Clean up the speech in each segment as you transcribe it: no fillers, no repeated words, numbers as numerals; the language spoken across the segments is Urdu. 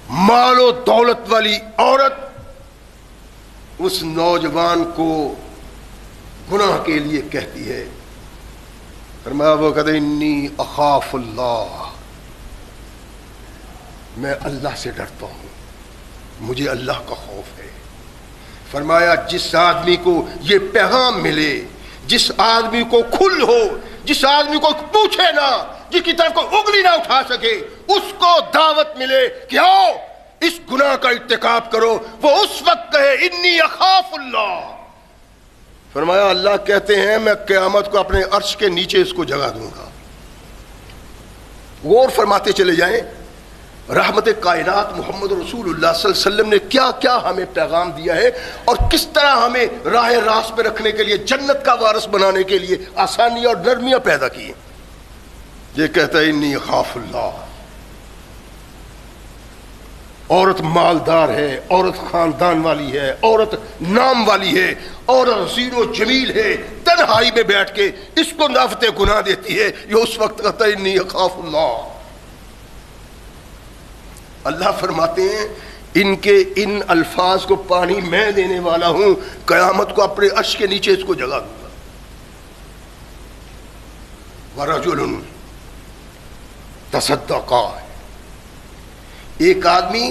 مال و دولت والی عورت اس نوجوان کو گناہ کے لیے کہتی ہے، فرمایا وہ کہتے انی اخاف اللہ، میں اللہ سے ڈرتا ہوں، مجھے اللہ کا خوف ہے۔ فرمایا جس آدمی کو یہ پیغام ملے، جس آدمی کو کھل ہو، جس آدمی کو پوچھے نہ، جس کی طرف کوئی انگلی نہ اٹھا سکے، اس کو دعوت ملے کہ آؤ اس گناہ کا ارتکاب کرو، وہ اس وقت کہے انی اخاف اللہ۔ فرمایا اللہ کہتے ہیں میں قیامت کو اپنے عرش کے نیچے اس کو جگہ دوں گا۔ غور فرماتے چلے جائیں، رحمت کائنات محمد رسول اللہ صلی اللہ علیہ وسلم نے کیا کیا ہمیں پیغام دیا ہے، اور کس طرح ہمیں راہ راست پہ رکھنے کے لیے، جنت کا وارث بنانے کے لیے آسانیاں اور نرمیاں پیدا کی۔ یہ کہتا ہے انی اخاف اللہ۔ عورت مالدار ہے، عورت خاندان والی ہے، عورت نام والی ہے، عورت حسین و جمیل ہے، تنہائی میں بیٹھ کے اس کو نافت گناہ دیتی ہے، یہ اس وقت کہتا ہے انی اخاف اللہ۔ اللہ فرماتے ہیں ان کے ان الفاظ کو پانی میں دینے والا ہوں، قیامت کو اپنے عرش کے نیچے اس کو جگہ دوں گا۔ وَرَجُلٌ تَصَدَّقَ، ایک آدمی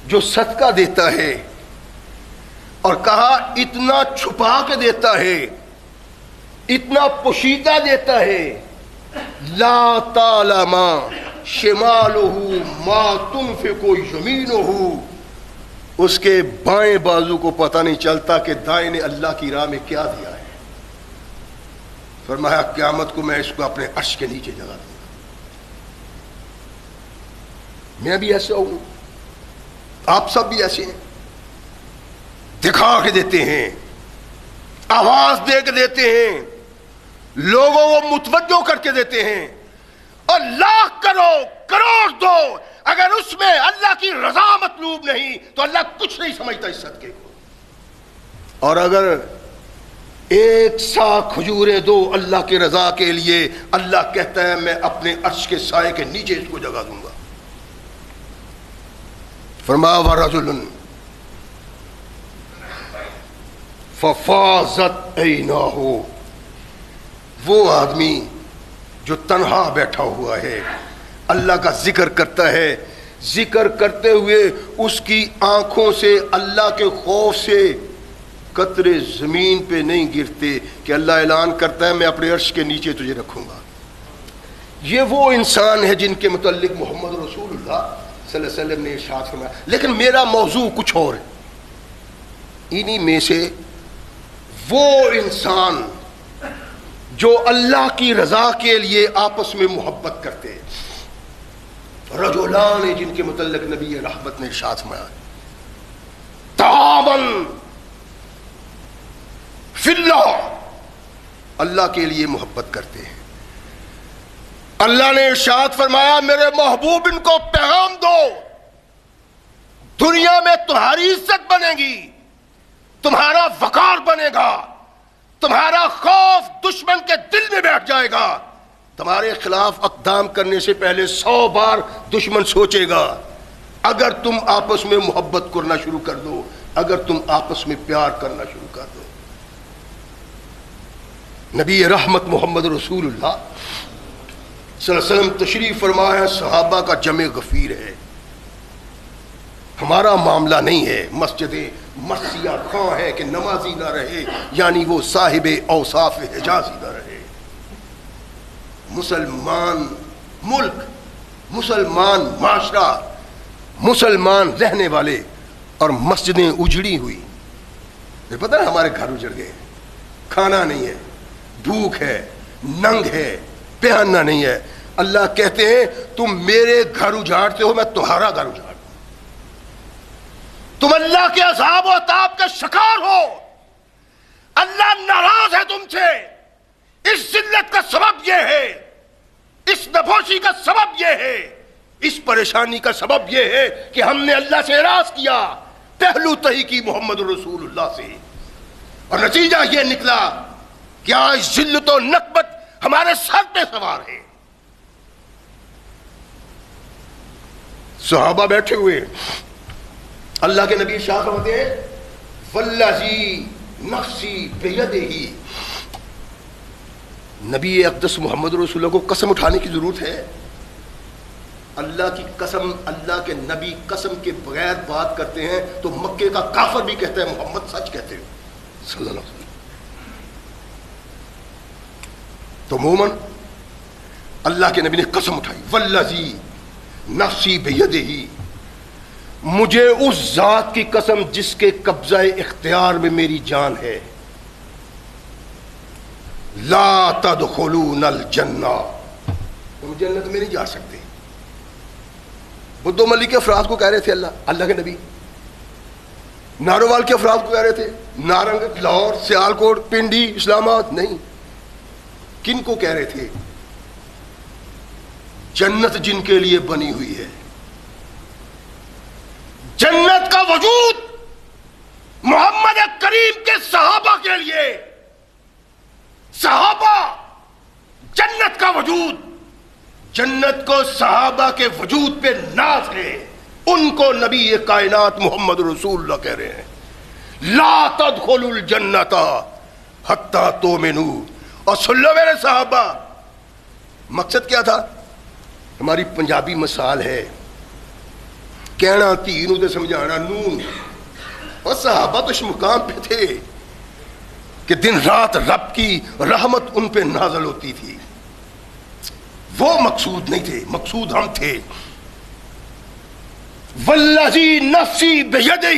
جو صدقہ دیتا ہے، اور کہا اتنا چھپا کے دیتا ہے، اتنا پوشیدہ دیتا ہے، لا تعلم شمالہ ما تنفق یمینہ، اس کے بائیں بازو کو پتہ نہیں چلتا کہ دائیں نے اللہ کی راہ میں کیا دیا ہے۔ فرمایا قیامت کو میں اس کو اپنے عرش کے نیچے جگہ دوں گا۔ میں بھی ایسا ہوں، آپ سب بھی ایسے ہیں، دکھا کے دیتے ہیں، آواز دے کے دیتے ہیں، لوگوں کو متوجہ کر کے دیتے ہیں، اور لاکھ کرو کروڑ دو، اگر اس میں اللہ کی رضا مطلوب نہیں تو اللہ کچھ نہیں سمجھتا اس صدقے کو۔ اور اگر ایک سا کھجورے دو اللہ کی رضا کے لیے، اللہ کہتا ہے میں اپنے عرش کے سائے کے نیچے اس کو جگہ دوں گا۔ فرمایا وَرَجُلٌ فَفَاضَتْ عَيْنَاهُ، وہ آدمی جو تنہا بیٹھا ہوا ہے، اللہ کا ذکر کرتا ہے، ذکر کرتے ہوئے اس کی آنکھوں سے اللہ کے خوف سے قطرے زمین پہ نہیں گرتے کہ اللہ اعلان کرتا ہے میں اپنے عرش کے نیچے تجھے رکھوں گا۔ یہ وہ انسان ہے جن کے متعلق محمد رسول اللہ صلی اللہ علیہ وسلم نے ارشاد فرمایا۔ لیکن میرا موضوع کچھ اور ہے، انہی میں سے وہ انسان جو اللہ کی رضا کے لیے آپس میں محبت کرتے ہیں، رجلان جن کے متعلق نبی رحمت نے ارشاد فرمایا تعاون فی اللہ، اللہ کے لیے محبت کرتے ہیں۔ اللہ نے ارشاد فرمایا میرے محبوب ان کو پیغام دو، دنیا میں تمہاری عزت بنے گی، تمہارا وقار بنے گا، تمہارا خوف دشمن کے دل میں بیٹھ جائے گا، تمہارے خلاف اقدام کرنے سے پہلے 100 بار دشمن سوچے گا۔ اگر تم آپس میں محبت کرنا شروع کر دو، اگر تم آپس میں پیار کرنا شروع کر دو۔ نبی رحمت محمد رسول اللہ صلی اللہ علیہ وسلم تشریف فرمایا ہے، صحابہ کا جمع غفیر ہے، ہمارا معاملہ نہیں ہے مسجدیں مرثیہ خواہ ہے کہ نمازی نہ رہے، یعنی وہ صاحب اوصاف حجازی نہ رہے۔ مسلمان ملک، مسلمان معاشرہ، مسلمان رہنے والے، اور مسجدیں اجڑی ہوئی۔ یہ پتہ ہے ہمارے گھر اجڑ گئے، کھانا نہیں ہے، بھوک ہے، ننگ ہے، پہننا نہیں ہے۔ اللہ کہتے ہیں تم میرے گھر اجاڑتے ہو، میں تمہارا گھر اجاڑ، تم اللہ کے عذاب و عطاب کا شکار ہو، اللہ ناراض ہے تم سے۔ اس ذلت کا سبب یہ ہے، اس نفوشی کا سبب یہ ہے، اس پریشانی کا سبب یہ ہے کہ ہم نے اللہ سے اعراض کیا، پہلو تہی کی محمد رسول اللہ سے، اور نتیجہ یہ نکلا کہ آج ذلت و نکبت ہمارے سر پہ سوار ہے۔ صحابہ بیٹھے ہوئے، اللہ کے نبی ارشاد فرماتے ہیں والذی نفسی بیدہ، نبی اقدس محمد رسول اللہ کو قسم اٹھانے کی ضرورت ہے؟ اللہ کی قسم، اللہ کے نبی قسم کے بغیر بات کرتے ہیں تو مکے کا کافر بھی کہتا ہے محمد سچ کہتے ہیں صلی اللہ علیہ وسلم۔ تو مومن اللہ کے نبی نے قسم اٹھائی والذی نفسی بیدہ، مجھے اس ذات کی قسم جس کے قبضہ اختیار میں میری جان ہے، لا تدخلون الجنہ، تم جنت میں نہیں جا سکتے۔ بدو ملی کے افراد کو کہہ رہے تھے اللہ کے نبی، نارووال کے افراد کو کہہ رہے تھے، نارنگ، لاہور، سیالکوٹ، پنڈی، اسلام آباد، نہیں، کن کو کہہ رہے تھے؟ جنت جن کے لیے بنی ہوئی ہے، جنت کا وجود محمد کریم کے صحابہ کے لیے، صحابہ جنت کا وجود، جنت کو صحابہ کے وجود پہ ناز ہے، ان کو نبی کائنات محمد رسول اللہ کہہ رہے ہیں لا تدخلوا الجنت حتی تؤمنوا۔ اور سن لو میرے صحابہ، مقصد کیا تھا؟ ہماری پنجابی مثال ہے، کہنا تین تے سمجھانا نون، اور صحابہ تو اس مقام پہ تھے کہ دن رات رب کی رحمت ان پہ نازل ہوتی تھی، وہ مقصود نہیں تھے، مقصود ہم تھے۔ والذی نفسی بیدہ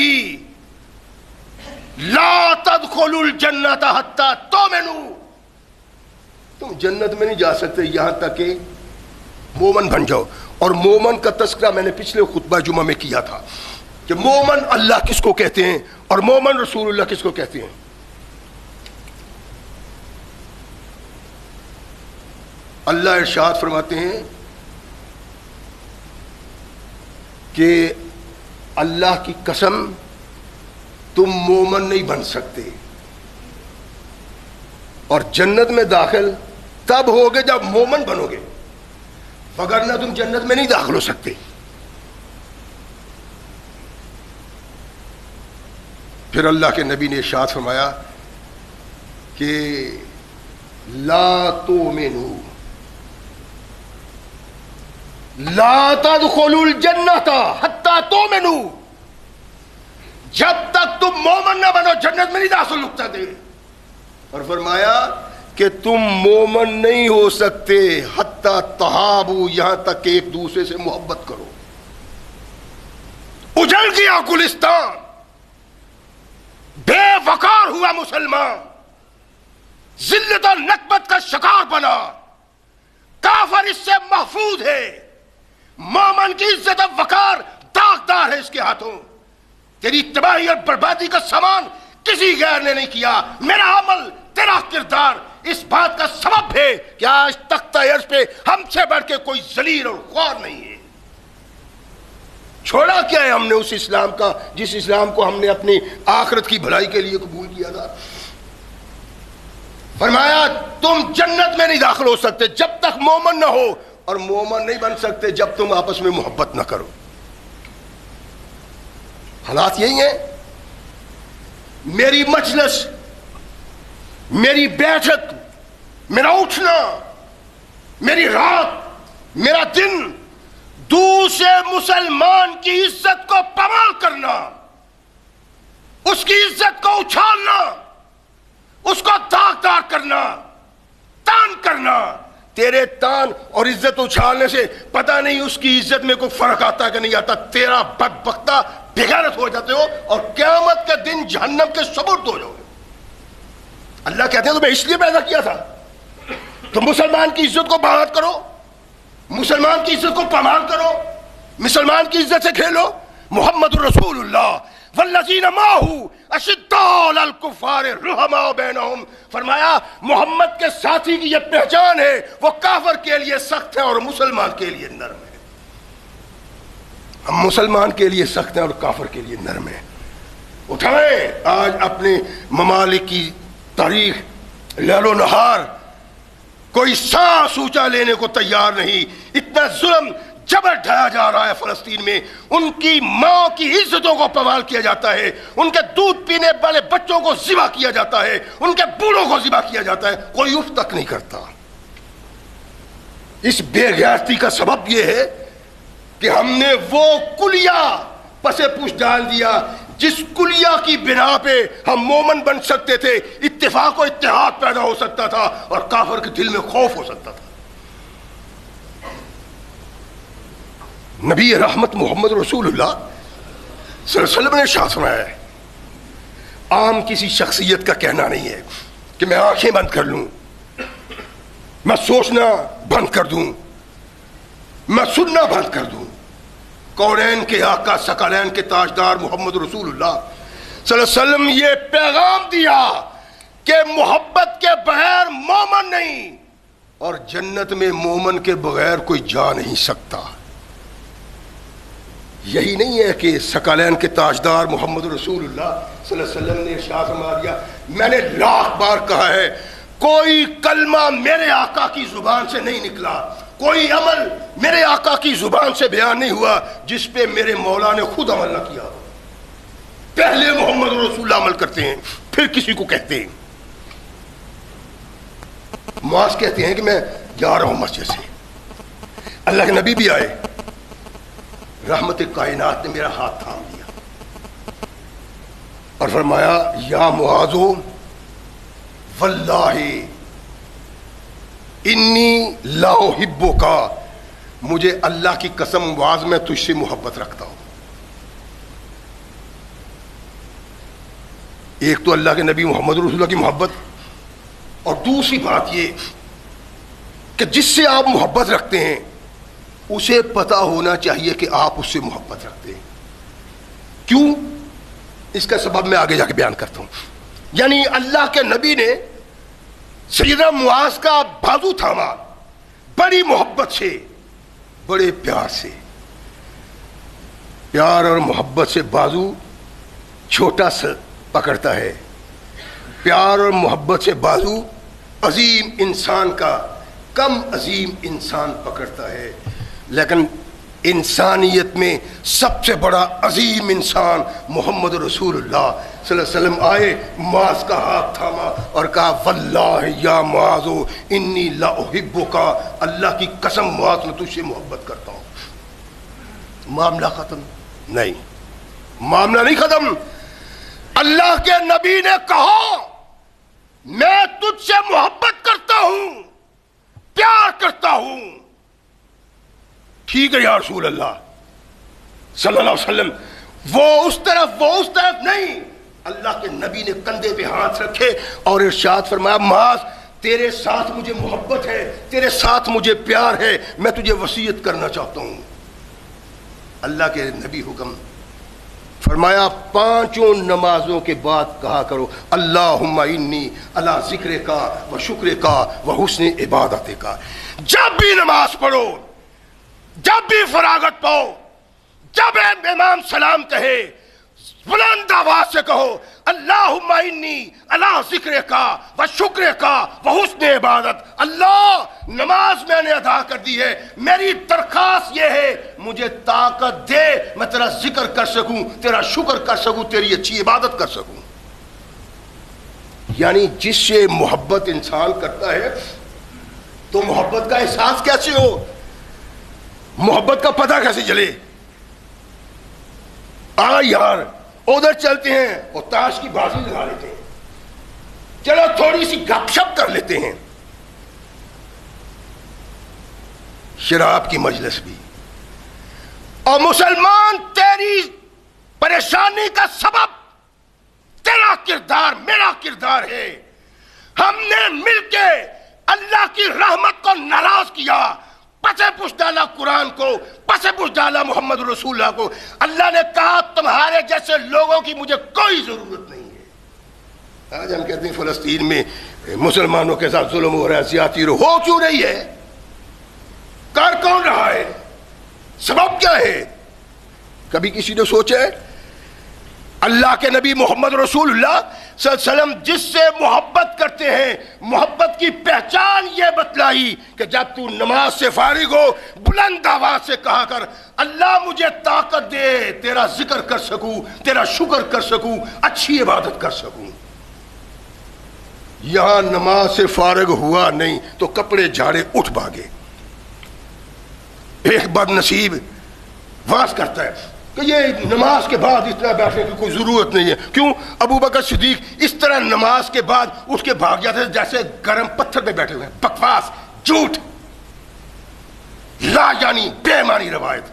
لا تدخلوا الجنت حتی تؤمنوا، تم جنت میں نہیں جا سکتے یہاں تک کہ مومن بن جاؤ۔ اور مومن کا تذکرہ میں نے پچھلے خطبہ جمعہ میں کیا تھا کہ مومن اللہ کس کو کہتے ہیں اور مومن رسول اللہ کس کو کہتے ہیں۔ اللہ ارشاد فرماتے ہیں کہ اللہ کی قسم تم مومن نہیں بن سکتے، اور جنت میں داخل تب ہوگے جب مومن بنو گے، وگرنہ تم جنت میں نہیں داخل ہو سکتے۔ پھر اللہ کے نبی نے ارشاد فرمایا کہ لا تؤمنوا، لا تدخلوا الجنت حتی تؤمنوا، جب تک تم مومن نہ بنو جنت میں نہیں داخل ہو سکتے۔ اور فرمایا کہ تم مومن نہیں ہو سکتے حتی تحابوا، یہاں تک کہ ایک دوسرے سے محبت کرو۔ اجڑ گیا گلستان، بے وقار ہوا مسلمان، ذلت اور نکبت کا شکار بنا، کافر اس سے محفوظ ہے، مومن کی عزت و وقار داغدار ہے اس کے ہاتھوں۔ تیری تباہی اور بربادی کا سامان کسی غیر نے نہیں کیا، میرا عمل، تیرا کردار اس بات کا سبب ہے کہ آج تختہ عرش پہ ہم سے بڑھ کے کوئی ذلیل اور خوار نہیں ہے۔ چھوڑا کیا ہے ہم نے اس اسلام کا جس اسلام کو ہم نے اپنی آخرت کی بھلائی کے لیے قبول کیا تھا؟ فرمایا تم جنت میں نہیں داخل ہو سکتے جب تک مومن نہ ہو، اور مومن نہیں بن سکتے جب تم آپس میں محبت نہ کرو۔ حالات یہی ہیں۔ میری مجلس، میری بیٹھک، میرا اٹھنا، میری رات، میرا دن دوسرے مسلمان کی عزت کو پامال کرنا، اس کی عزت کو اچھالنا، اس کو داغدار کرنا، تان کرنا۔ تیرے تان اور عزت اچھالنے سے پتہ نہیں اس کی عزت میں کوئی فرق آتا کہ نہیں آتا، تیرا بدبختہ بغیرت ہو جاتے ہو اور قیامت کے دن جہنم کے سپرد ہو جاؤ گے۔ اللہ کہتے ہیں تمہیں اس لیے پیدا کیا تھا تو مسلمان کی عزت کو بحال کرو، مسلمان کی عزت کو پامال کرو، مسلمان کی عزت سے کھیلو۔ محمد رسول اللہ والذین معہ اشداء علی الکفار رحماء بینہم، فرمایا محمد کے ساتھی کی یہ پہچان ہے، وہ کافر کے لیے سخت ہے اور مسلمان کے لیے نرم ہے۔ ہم مسلمان کے لیے سخت ہیں اور کافر کے لیے نرم ہیں۔ اٹھائیں آج اپنے ممالک کی تاریخ، لیل و نہار کوئی سانس اونچا لینے کو تیار نہیں۔ اتنا ظلم جبر ڈھایا جا رہا ہے فلسطین میں، ان کی ماں کی عزتوں کو پامال کیا جاتا ہے، ان کے دودھ پینے والے بچوں کو ذبح کیا جاتا ہے، ان کے بوڑھوں کو ذبح کیا جاتا ہے، کوئی اف تک نہیں کرتا۔ اس بے غیرتی کا سبب یہ ہے کہ ہم نے وہ کلیہ پس پوش ڈال دیا جس کلیہ کی بنا پہ ہم مومن بن سکتے تھے، اتفاق و اتحاد پیدا ہو سکتا تھا اور کافر کے دل میں خوف ہو سکتا تھا۔ نبی رحمت محمد رسول اللہ صلی اللہ علیہ وسلم نے ارشاد فرمایا ہے، عام کسی شخصیت کا کہنا نہیں ہے کہ میں آنکھیں بند کر لوں، میں سوچنا بند کر دوں، میں سننا بند کر دوں۔ کونین کے آقا ثقلین کے تاجدار محمد رسول اللہ صلی اللہ علیہ وسلم یہ پیغام دیا کہ محبت کے بغیر مومن نہیں، اور جنت میں مومن کے بغیر کوئی جا نہیں سکتا۔ یہی نہیں ہے کہ ثقلین کے تاجدار محمد رسول اللہ صلی اللہ علیہ وسلم نے ارشاد فرما دیا، میں نے لاکھ بار کہا ہے کوئی کلمہ میرے آقا کی زبان سے نہیں نکلا، کوئی عمل میرے آقا کی زبان سے بیان نہیں ہوا جس پہ میرے مولا نے خود عمل نہ کیا ہو۔ پہلے محمد رسول اللہ عمل کرتے ہیں، پھر کسی کو کہتے ہیں۔ معاذ کہتے ہیں کہ میں جا رہا ہوں مسجد سے، اللہ کے نبی بھی آئے، رحمت کائنات نے میرا ہاتھ تھام لیا اور فرمایا یا معاذ واللہ انی لا احبک، مجھے اللہ کی قسم معاذ میں تجھ سے محبت رکھتا ہوں۔ ایک تو اللہ کے نبی محمد رسول اللہ کی محبت، اور دوسری بات یہ کہ جس سے آپ محبت رکھتے ہیں اسے پتا ہونا چاہیے کہ آپ اس سے محبت رکھتے ہیں۔ کیوں؟ اس کا سبب میں آگے جا کے بیان کرتا ہوں۔ یعنی اللہ کے نبی نے سیدنا معاذ کا بازو تھاما بڑی محبت سے، بڑے پیار سے۔ پیار اور محبت سے بازو چھوٹا سا پکڑتا ہے، پیار اور محبت سے بازو عظیم انسان کا کم عظیم انسان پکڑتا ہے۔ لیکن انسانیت میں سب سے بڑا عظیم انسان محمد رسول اللہ صلی اللہ علیہ وسلم آئے، معاذ کا ہاتھ تھاما اور کہا واللہ یا معاذ انی لا احبک، اللہ کی قسم معاذ میں تجھ سے محبت کرتا ہوں۔ معاملہ ختم؟ نہیں، معاملہ نہیں ختم۔ اللہ کے نبی نے کہا میں تجھ سے محبت کرتا ہوں، پیار کرتا ہوں۔ ٹھیک ہے یا رسول اللہ صلی اللہ علیہ وسلم، وہ اس طرف نہیں۔ اللہ کے نبی نے کندھے پہ ہاتھ رکھے اور ارشاد فرمایا معاذ تیرے ساتھ مجھے محبت ہے، تیرے ساتھ مجھے پیار ہے، میں تجھے وصیت کرنا چاہتا ہوں۔ اللہ کے نبی حکم فرمایا 5 نمازوں کے بعد کہا کرو اللہم انی علی ذکرک و شکرک و حسن عبادتک۔ جب بھی نماز پڑھو، جب بھی فراغت پاؤ، جب امام سلام کہے بلند آواز سے کہو اللہم انی علی ذکرک و شکرک و حسن عبادت۔ اللہ نماز میں نے ادا کر دی ہے، میری درخواست یہ ہے مجھے طاقت دے میں تیرا ذکر کر سکوں، تیرا شکر کر سکوں، تیری اچھی عبادت کر سکوں۔ یعنی جس سے محبت انسان کرتا ہے تو محبت کا احساس کیسے ہو، محبت کا پتہ کیسے چلے؟ یار ادھر چلتے ہیں اور تاش کی بازی لگا لیتے ہیں، چلو تھوڑی سی گپ شپ کر لیتے ہیں، شراب کی مجلس بھی۔ اور مسلمان تیری پریشانی کا سبب تیرا کردار میرا کردار ہے۔ ہم نے مل کے اللہ کی رحمت کو ناراض کیا، پسے پوچھ ڈالا قرآن کو، پسے پوچھ ڈالا محمد رسول اللہ کو۔ اللہ نے کہا تمہارے جیسے لوگوں کی مجھے کوئی ضرورت نہیں ہے۔ آج ہم کہتے ہیں فلسطین میں مسلمانوں کے ساتھ ظلم ہو رہا ہے، زیادتی ہو کیوں رہی ہے؟ کر کون رہا ہے؟ سبب کیا ہے؟ کبھی کسی نے سوچا ہے؟ اللہ کے نبی محمد رسول اللہ صلی اللہ علیہ وسلم جس سے محبت کرتے ہیں، محبت کی پہچان یہ بتلائی کہ جب تو نماز سے فارغ ہو بلند آواز سے کہا کر اللہ مجھے طاقت دے، تیرا ذکر کر سکوں، تیرا شکر کر سکوں، اچھی عبادت کر سکوں۔ یہاں نماز سے فارغ ہوا نہیں تو کپڑے جھاڑے اٹھ بھاگے۔ ایک بد نصیب واز کرتا ہے کہ یہ نماز کے بعد اس طرح بیٹھنے کی کوئی ضرورت نہیں ہے۔ کیوں؟ ابو بکر صدیق اس طرح نماز کے بعد اٹھ کے بھاگ جاتے تھے جیسے گرم پتھر پہ بیٹھے ہوئے ہیں۔ بکواس، جھوٹ، لا یعنی بے معنی روایت،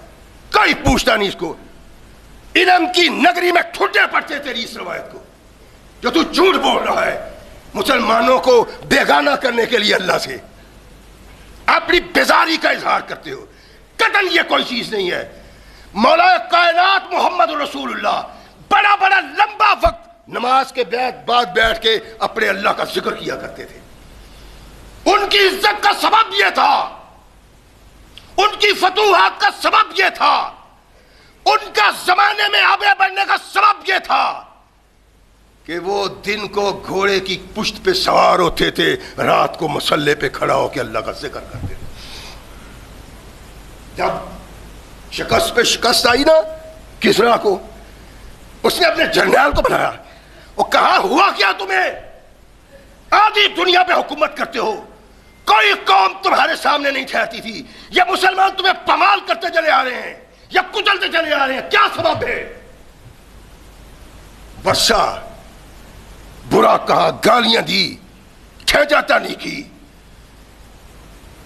کوئی پوچھتا نہیں اس کو۔ علم کی نگری میں ٹھڈے پڑتے تیری اس روایت کو جو تو جھوٹ بول رہا ہے مسلمانوں کو بیگانہ کرنے کے لیے اللہ سے، اپنی بیزاری کا اظہار کرتے ہو۔ قطعاً یہ کوئی چیز نہیں ہے۔ مولا کائنات محمد رسول اللہ بڑا بڑا لمبا وقت نماز کے بعد بیٹھ کے اپنے اللہ کا ذکر کیا کرتے تھے۔ ان کی عزت کا سبب یہ تھا، ان کی فتوحات کا سبب یہ تھا، ان کا زمانے میں آگے بڑھنے کا سبب یہ تھا کہ وہ دن کو گھوڑے کی پشت پہ سوار ہوتے تھے، رات کو مسلح پہ کھڑا ہو کے اللہ کا ذکر کرتے تھے۔ جب شکست پہ شکست آئی نا کسرا کو، اس نے اپنے جرنیل کو بنایا، وہ کہا ہوا کیا تمہیں؟ آدھی دنیا پہ حکومت کرتے ہو، کوئی قوم تمہارے سامنے نہیں ٹھہرتی تھی، یہ مسلمان تمہیں پامال کرتے چلے آ رہے ہیں یا کچلتے چلے آ رہے ہیں، کیا سبب ہے؟ برسا، برا کہا، گالیاں دی، کھینچاتا نہیں کی۔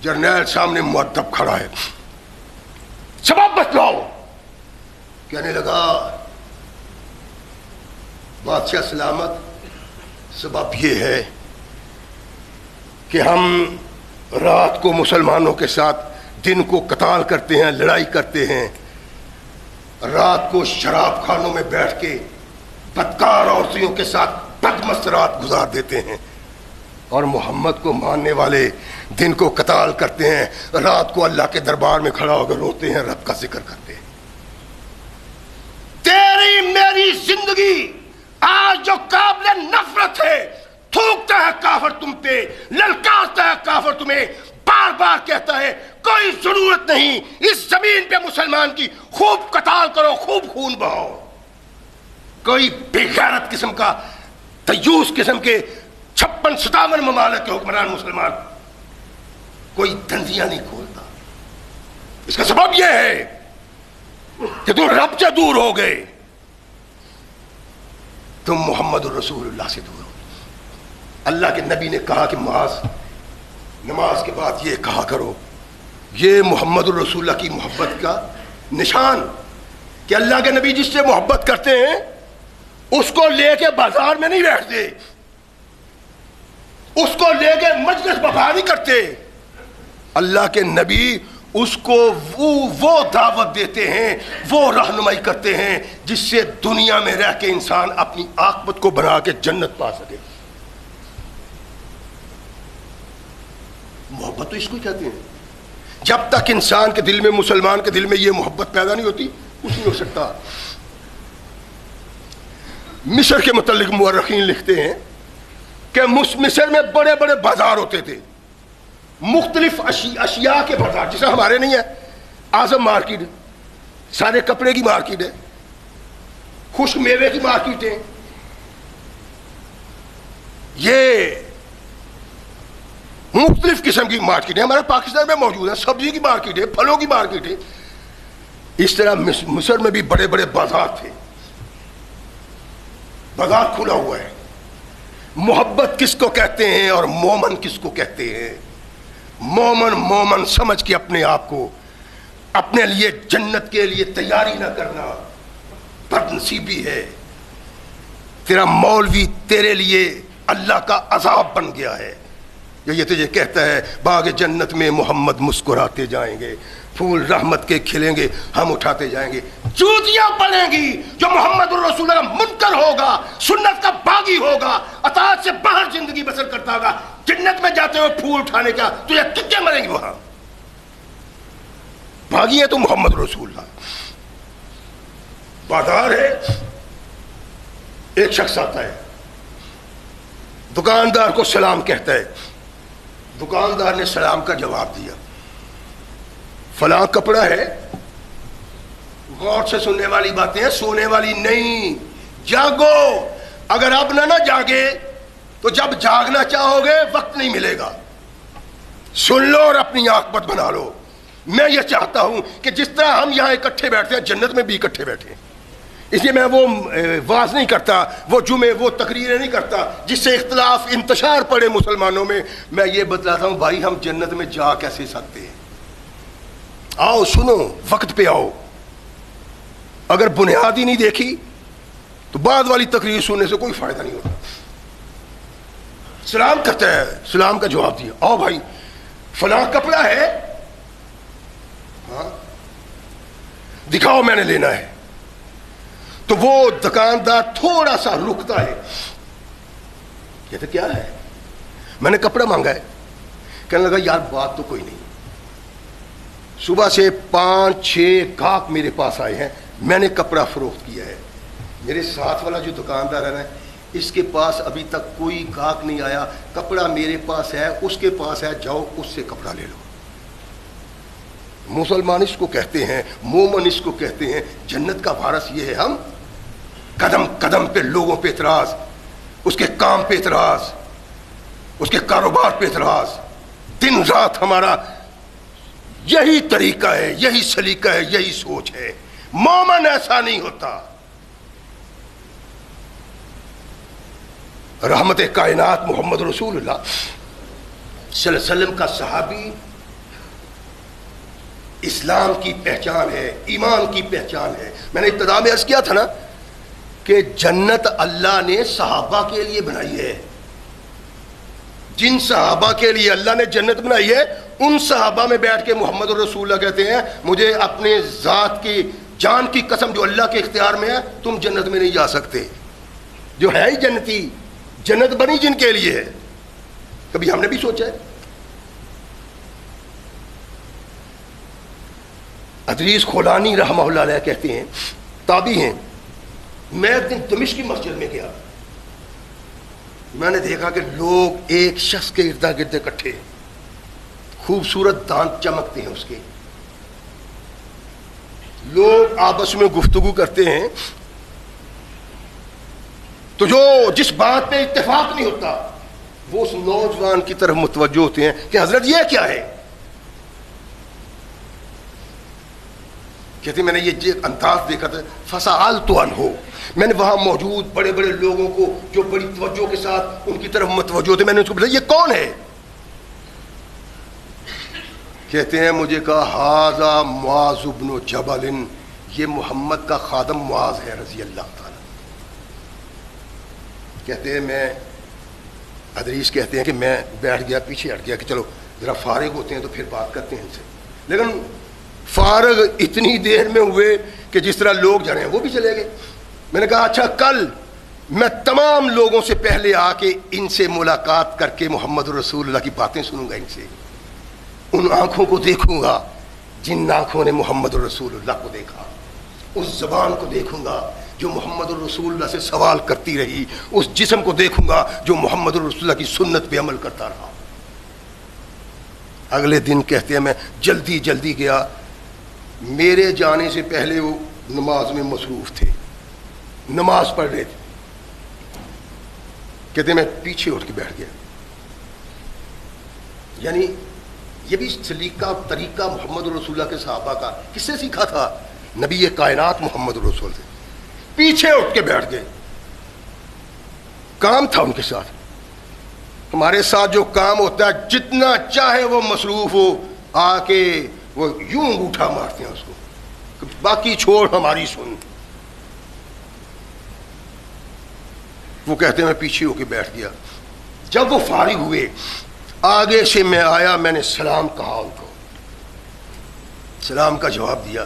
جرنیل سامنے مؤدب کھڑا ہے، سبب بتلاؤ۔ کہنے لگا بادشاہ سلامت، سبب یہ ہے کہ ہم رات کو مسلمانوں کے ساتھ، دن کو قتال کرتے ہیں، لڑائی کرتے ہیں، رات کو شراب خانوں میں بیٹھ کے بدکار عورتوں کے ساتھ بدمست رات گزار دیتے ہیں، اور محمد کو ماننے والے دن کو قتال کرتے ہیں، رات کو اللہ کے دربار میں کھڑا ہو کر روتے ہیں، رب کا ذکر کرتے ہیں۔ تیری میری زندگی آج جو قابل نفرت ہے، تھوکتا ہے کافر تم پہ، للکارتا ہے کافر تمہیں، بار بار کہتا ہے کوئی ضرورت نہیں اس زمین پہ مسلمان کی، خوب قتال کرو، خوب خون بہاؤ۔ کوئی بے غیرت قسم کا، دیوس قسم کے 56-57 ممالک کے حکمران مسلمان کوئی دندیاں نہیں کھولتا۔ اس کا سبب یہ ہے کہ تم رب سے دور ہو گئے، تم محمد الرسول اللہ سے دور ہو گئے۔ اللہ کے نبی نے کہا کہ نماز کے بعد یہ کہا کرو، یہ محمد الرسول اللہ کی محبت کا نشان کہ اللہ کے نبی جس سے محبت کرتے ہیں اس کو لے کے بازار میں نہیں بیٹھتے، اس کو لے کے مجلس بفا نہیں کرتے۔ اللہ کے نبی اس کو وہ دعوت دیتے ہیں، وہ رہنمائی کرتے ہیں جس سے دنیا میں رہ کے انسان اپنی عاقبت کو بنا کے جنت پا سکے۔ محبت تو اس کو کہتے ہیں۔ جب تک انسان کے دل میں، مسلمان کے دل میں یہ محبت پیدا نہیں ہوتی، کچھ نہیں ہو سکتا۔ مصر کے متعلق مورخین لکھتے ہیں کہ مصر میں بڑے بڑے بازار ہوتے تھے، مختلف اشیاء کے بازار، جیسے ہمارے نہیں ہے اعظم مارکیٹ، سارے کپڑے کی مارکیٹ ہے، خشک میوے کی مارکیٹ ہے، یہ مختلف قسم کی مارکیٹ ہے، ہمارے پاکستان میں موجود ہے، سبزی کی مارکیٹ ہے، پھلوں کی مارکیٹ ہے۔ اس طرح مصر میں بھی بڑے بڑے بازار تھے، بازار کھلا ہوا ہے۔ محبت کس کو کہتے ہیں اور مومن کس کو کہتے ہیں؟ مومن سمجھ کے اپنے آپ کو اپنے لیے جنت کے لیے تیاری نہ کرنا بد نصیبی ہے۔ تیرا مولوی تیرے لیے اللہ کا عذاب بن گیا ہے۔ یہ تجھے کہتا ہے باغ جنت میں محمد مسکراتے جائیں گے، پھول رحمت کے کھلیں گے، ہم اٹھاتے جائیں گے۔ جوتیاں پڑیں گی جو محمد الرسول اللہ منکر ہوگا، سنت کا باغی ہوگا، اطاعت سے باہر زندگی بسر کرتا ہوگا، جنت میں جاتے ہوئے پھول اٹھانے کا تجھے کتنے مریں گے وہاں۔ باغی ہے تو محمد رسول اللہ، بازار ہے ایک شخص آتا ہے، دکاندار کو سلام کہتا ہے. دکاندار نے سلام کا جواب دیا. فلاں کپڑا ہے. غور سے سننے والی باتیں ہیں، سونے والی نہیں. جاگو. اگر اب نہ جاگے تو جب جاگنا چاہو گے وقت نہیں ملے گا. سن لو اور اپنی آنکھ مت بنا لو. میں یہ چاہتا ہوں کہ جس طرح ہم یہاں اکٹھے بیٹھتے ہیں جنت میں بھی اکٹھے بیٹھے. اس لیے میں وہ واز نہیں کرتا، وہ جمعے، وہ تقریریں نہیں کرتا جس سے اختلاف انتشار پڑے مسلمانوں میں. میں یہ بتلاتا ہوں بھائی ہم جنت میں جا کیسے سکتے ہیں. آؤ سنو، وقت پہ آؤ. اگر بنیاد ہی نہیں دیکھی تو بعد والی تقریر سننے سے کوئی فائدہ نہیں ہوتا. سلام کرتا ہے، سلام کا جواب دیا. آؤ بھائی فلاں کپڑا ہے، ہاں دکھاؤ میں نے لینا ہے. تو وہ دکاندار تھوڑا سا رکتا ہے. کہتے کیا ہے؟ میں نے کپڑا مانگا ہے. کہنے لگا یار بات تو کوئی نہیں، صبح سے 5-6 گاہک میرے پاس آئے ہیں، میں نے کپڑا فروخت کیا ہے. میرے ساتھ والا جو دکاندار ہے نا، اس کے پاس ابھی تک کوئی گاہک نہیں آیا. کپڑا میرے پاس ہے، اس کے پاس ہے، جاؤ اس سے کپڑا لے لو. مسلمان اس کو کہتے ہیں، مومن اس کو کہتے ہیں. جنت کا وارث یہ ہے. ہم قدم قدم پہ لوگوں پہ اعتراض، اس کے کام پہ اعتراض، اس کے کاروبار پہ اعتراض. دن رات ہمارا یہی طریقہ ہے، یہی سلیقہ ہے، یہی سوچ ہے. مومن ایسا نہیں ہوتا. رحمت کائنات محمد رسول اللہ صلی اللہ علیہ وسلم کا صحابی اسلام کی پہچان ہے، ایمان کی پہچان ہے. میں نے ابتدا میں عرض کیا تھا نا کہ جنت اللہ نے صحابہ کے لیے بنائی ہے. جن صحابہ کے لیے اللہ نے جنت بنائی ہے ان صحابہ میں بیٹھ کے محمد رسول اللہ کہتے ہیں مجھے اپنے ذات کی جان کی قسم جو اللہ کے اختیار میں ہے تم جنت میں نہیں جا سکتے. جو ہے ہی جنتی، جنت بنی جن کے لیے ہے. کبھی ہم نے بھی سوچا ہے؟ ادریس خولانی رحمہ اللہ علیہ کہتے ہیں، تابعی ہیں، میں ایک دن دمشق کی مسجد میں گیا. میں نے دیکھا کہ لوگ ایک شخص کے ارد گرد اکٹھے، خوبصورت دانت چمکتے ہیں اس کے. لوگ آپس میں گفتگو کرتے ہیں تو جو جس بات پہ اتفاق نہیں ہوتا وہ اس نوجوان کی طرف متوجہ ہوتے ہیں کہ حضرت یہ کیا ہے. کہتے میں نے یہ انداز دیکھا تھا. فسألت عنہ، میں نے وہاں موجود بڑے بڑے لوگوں کو جو بڑی توجہ کے ساتھ ان کی طرف متوجہ تھے، میں نے ان کو بتایا یہ کون ہے. کہتے ہیں مجھے کہا ھذا معاذ بن جبل، یہ محمد کا خادم معاذ ہے رضی اللہ تعالی. کہتے ہیں میں ادریس کہتے ہیں کہ میں بیٹھ گیا، پیچھے ہٹ گیا کہ چلو ذرا فارغ ہوتے ہیں تو پھر بات کرتے ہیں ان سے. لیکن فارغ اتنی دیر میں ہوئے کہ جس طرح لوگ جا رہے ہیں وہ بھی چلے گئے. میں نے کہا اچھا کل میں تمام لوگوں سے پہلے آ کے ان سے ملاقات کر کے محمد رسول اللہ کی باتیں سنوں گا. ان سے ان آنکھوں کو دیکھوں گا جن آنکھوں نے محمد رسول اللہ کو دیکھا، اس زبان کو دیکھوں گا جو محمد رسول اللہ سے سوال کرتی رہی، اس جسم کو دیکھوں گا جو محمد رسول اللہ کی سنت پہ عمل کرتا رہا. اگلے دن کہتے ہیں میں جلدی جلدی گیا. میرے جانے سے پہلے وہ نماز میں مصروف تھے، نماز پڑھ رہے تھے. کہتے ہیں میں پیچھے اٹھ کے بیٹھ گیا. یعنی یہ بھی سلیقہ طریقہ محمد رسول اللہ کے صحابہ کا کس سے سیکھا تھا؟ نبی کائنات محمد رسول سے. پیچھے اٹھ کے بیٹھ گئے. کام تھا ان کے ساتھ. ہمارے ساتھ جو کام ہوتا ہے جتنا چاہے وہ مصروف ہو آ کے وہ یوں انگوٹھا مارتے ہیں اس کو، باقی چھوڑ ہماری سن. وہ کہتے ہیں میں پیچھے ہو کے بیٹھ گیا. جب وہ فارغ ہوئے آگے سے میں آیا، میں نے سلام کہا، ان کو سلام کا جواب دیا.